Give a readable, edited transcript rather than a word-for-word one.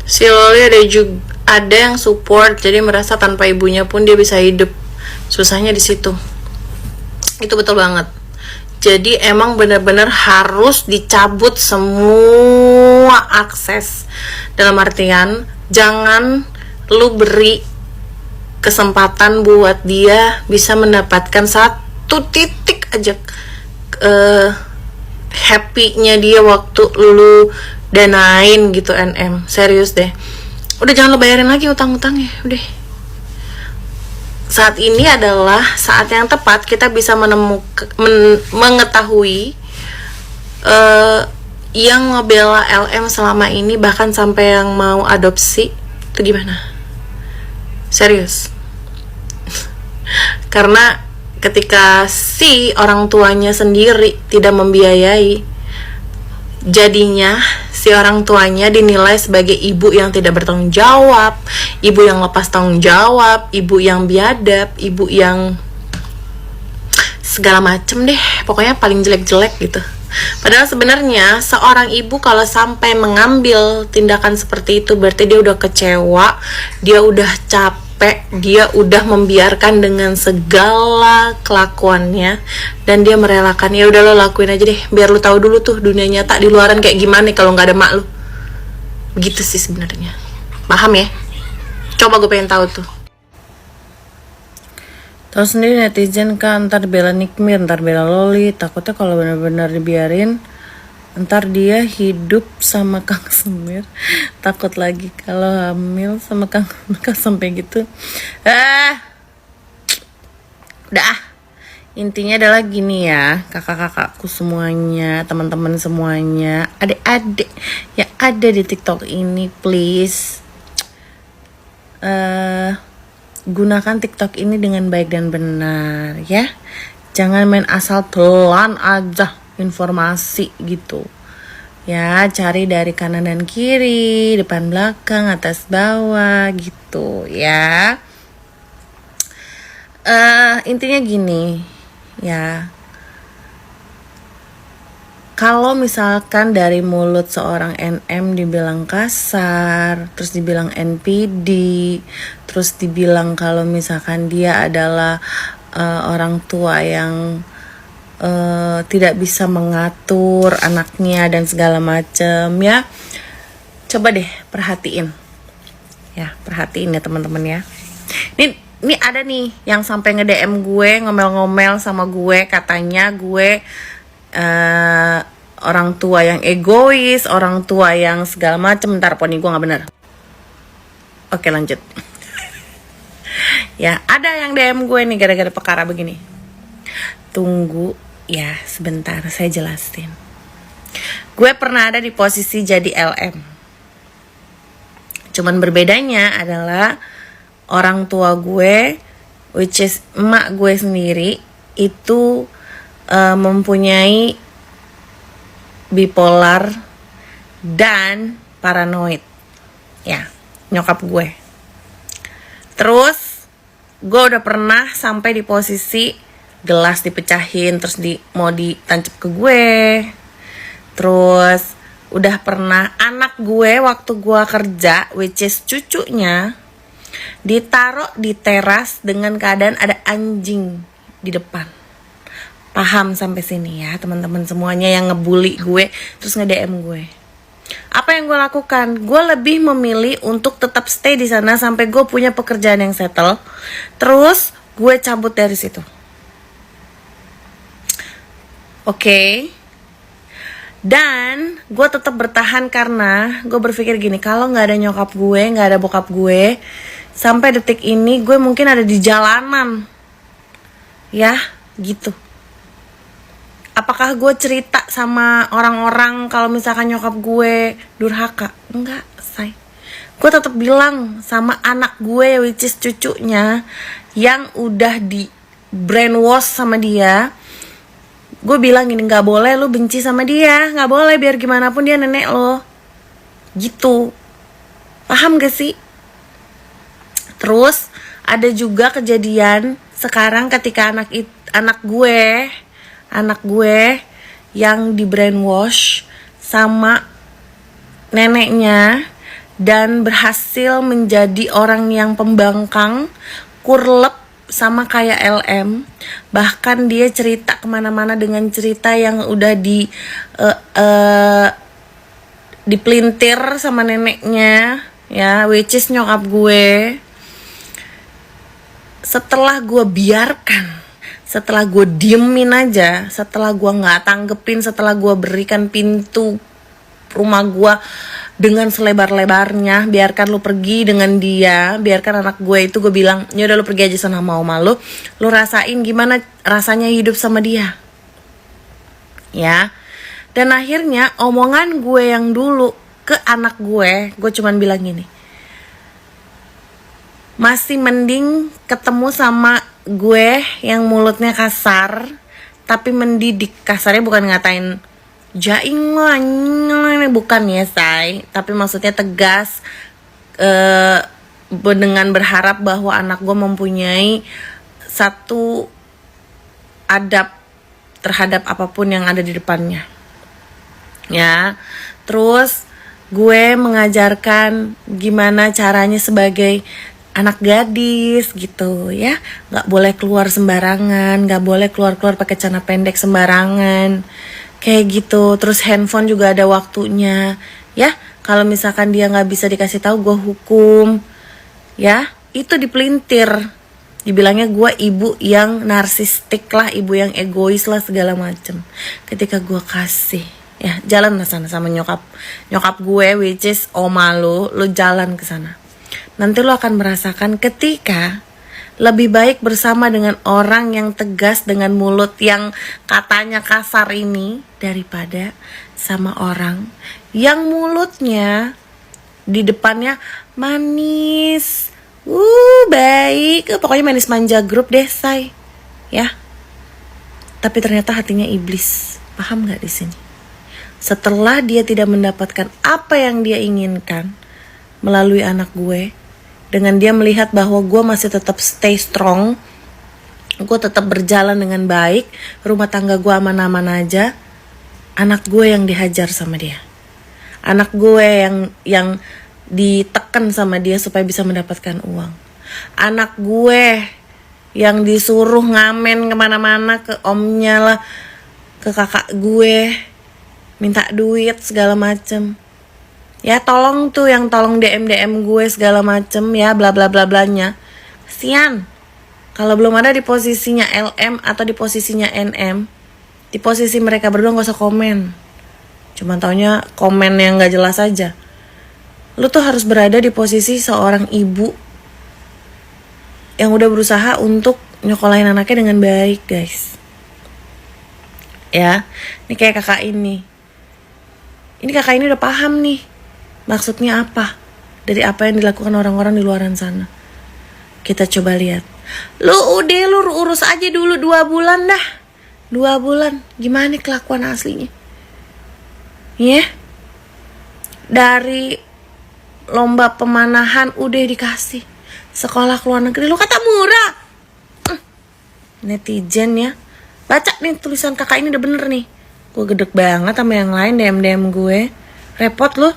Si Loli ada yang support, jadi merasa tanpa ibunya pun dia bisa hidup. Susahnya di situ. Itu betul banget. Jadi emang benar-benar harus dicabut semua akses. Dalam artian jangan lu beri kesempatan buat dia bisa mendapatkan satu titik aja happy-nya dia waktu lu danain gitu. Serius deh, udah jangan lo bayarin lagi utang-utangnya. Udah, saat ini adalah saat yang tepat kita bisa mengetahui yang ngebela LM selama ini, bahkan sampai yang mau adopsi itu gimana. Serius. Karena ketika si orang tuanya sendiri tidak membiayai, jadinya si orang tuanya dinilai sebagai ibu yang tidak bertanggung jawab, ibu yang lepas tanggung jawab, ibu yang biadab, ibu yang segala macem deh, pokoknya paling jelek-jelek gitu. Padahal sebenarnya seorang ibu kalau sampai mengambil tindakan seperti itu berarti dia udah kecewa, dia udah capek, dia udah membiarkan dengan segala kelakuannya dan dia merelakan. Ya udah lo lakuin aja deh, biar lo tahu dulu tuh dunia nyata di luaran kayak gimana kalau nggak ada mak lo. Begitu sih sebenarnya. Paham ya? Coba gue pengen tahu tuh. Tahu sendiri netizen kan, ntar bela Nikmir, ntar bela Loli. Takutnya kalau benar-benar dibiarin ntar dia hidup sama Kang Semir. Takut lagi kalau hamil sama Kang sampai gitu. Udah. Intinya adalah gini ya, kakak-kakakku semuanya, teman-teman semuanya, adik-adik yang ada di TikTok ini, please gunakan TikTok ini dengan baik dan benar ya. Jangan main asal telan aja informasi gitu ya, cari dari kanan dan kiri, depan belakang, atas bawah gitu ya. Intinya gini ya, kalau misalkan dari mulut seorang NM dibilang kasar, terus dibilang NPD, terus dibilang kalau misalkan dia adalah orang tua yang tidak bisa mengatur anaknya dan segala macem ya, coba deh perhatiin ya, teman-teman ya. Ini ada nih yang sampai nge-DM gue, ngomel-ngomel sama gue, katanya gue orang tua yang egois, orang tua yang segala macem. Ntar poni gue nggak bener. Oke lanjut. Ya ada yang DM gue nih gara-gara perkara begini. Tunggu ya sebentar, saya jelasin. Gue pernah ada di posisi jadi LM. Cuman berbedanya adalah orang tua gue, which is emak gue sendiri, itu mempunyai bipolar dan paranoid. Ya, nyokap gue. Terus gue udah pernah sampai di posisi gelas dipecahin terus mau ditancap ke gue. Terus udah pernah anak gue waktu gue kerja, which is cucunya, ditaruh di teras dengan keadaan ada anjing di depan. Paham sampai sini ya teman-teman semuanya yang ngebully gue terus nge-DM gue. Apa yang gue lakukan? Gue lebih memilih untuk tetap stay di sana sampai gue punya pekerjaan yang settle. Terus gue cabut dari situ. Oke. Dan gue tetap bertahan karena gue berpikir gini, kalau nggak ada nyokap gue, nggak ada bokap gue, sampai detik ini gue mungkin ada di jalanan, ya gitu. Apakah gue cerita sama orang-orang kalau misalkan nyokap gue durhaka? Enggak, say. Gue tetap bilang sama anak gue, which is cucunya, yang udah di brainwash sama dia. Gue bilang gini, gak boleh lu benci sama dia, gak boleh, biar gimana pun dia nenek lo. Gitu. Paham gak sih? Terus ada juga kejadian sekarang ketika anak gue yang di brainwash sama neneknya, dan berhasil menjadi orang yang pembangkang, kurlep sama kayak LM. Bahkan dia cerita kemana-mana dengan cerita yang udah dipelintir sama neneknya, ya, which is nyokap gue. Setelah gue biarkan, setelah gue diemin aja, setelah gue nggak tanggepin, setelah gue berikan pintu rumah gue dengan selebar-lebarnya, biarkan lu pergi dengan dia, biarkan anak gue itu gue bilang, ya udah lu pergi aja sana sama oma lu rasain gimana rasanya hidup sama dia, ya. Dan akhirnya omongan gue yang dulu ke anak gue cuman bilang gini, masih mending ketemu sama gue yang mulutnya kasar tapi mendidik. Kasarnya bukan ngatain jaing bukan ya say, tapi maksudnya tegas, dengan berharap bahwa anak gue mempunyai satu adab terhadap apapun yang ada di depannya, ya. Terus gue mengajarkan gimana caranya sebagai anak gadis gitu, ya, nggak boleh keluar sembarangan, nggak boleh keluar pakai celana pendek sembarangan, kayak gitu. Terus handphone juga ada waktunya, ya. Kalau misalkan dia nggak bisa dikasih tahu, gue hukum, ya. Itu dipelintir, dibilangnya gue ibu yang narsistik lah, ibu yang egois lah, segala macem. Ketika gue kasih, ya, jalan ke sana sama nyokap gue, which is oma lu jalan ke sana. Nanti lu akan merasakan ketika lebih baik bersama dengan orang yang tegas dengan mulut yang katanya kasar ini daripada sama orang yang mulutnya di depannya manis, baik, pokoknya manis manja grup deh say, ya. Tapi ternyata hatinya iblis, paham nggak di sini? Setelah dia tidak mendapatkan apa yang dia inginkan melalui anak gue, dengan dia melihat bahwa gue masih tetap stay strong, gue tetap berjalan dengan baik, rumah tangga gue aman-aman aja, anak gue yang dihajar sama dia, anak gue yang ditekan sama dia supaya bisa mendapatkan uang, anak gue yang disuruh ngamen kemana-mana, ke omnya lah, ke kakak gue, minta duit segala macem. Ya tolong tuh yang tolong DM gue segala macem, ya, bla bla bla blanya. Kasian kalau belum ada di posisinya LM atau di posisinya NM, di posisi mereka berdua gak usah komen, cuman taunya komen yang gak jelas aja. Lu tuh harus berada di posisi seorang ibu yang udah berusaha untuk nyokolain anaknya dengan baik, guys. Ya, ini kayak kakak ini kakak ini udah paham nih maksudnya apa dari apa yang dilakukan orang-orang di luaran sana. Kita coba lihat. Lu urus aja dulu 2 bulan dah. 2 bulan. Gimana kelakuan aslinya? Ya. Dari lomba pemanahan udah dikasih. Sekolah ke luar negeri lu kata murah. Netizen ya. Baca nih tulisan kakak ini udah bener nih. Gue gedek banget sama yang lain DM gue. Repot lu.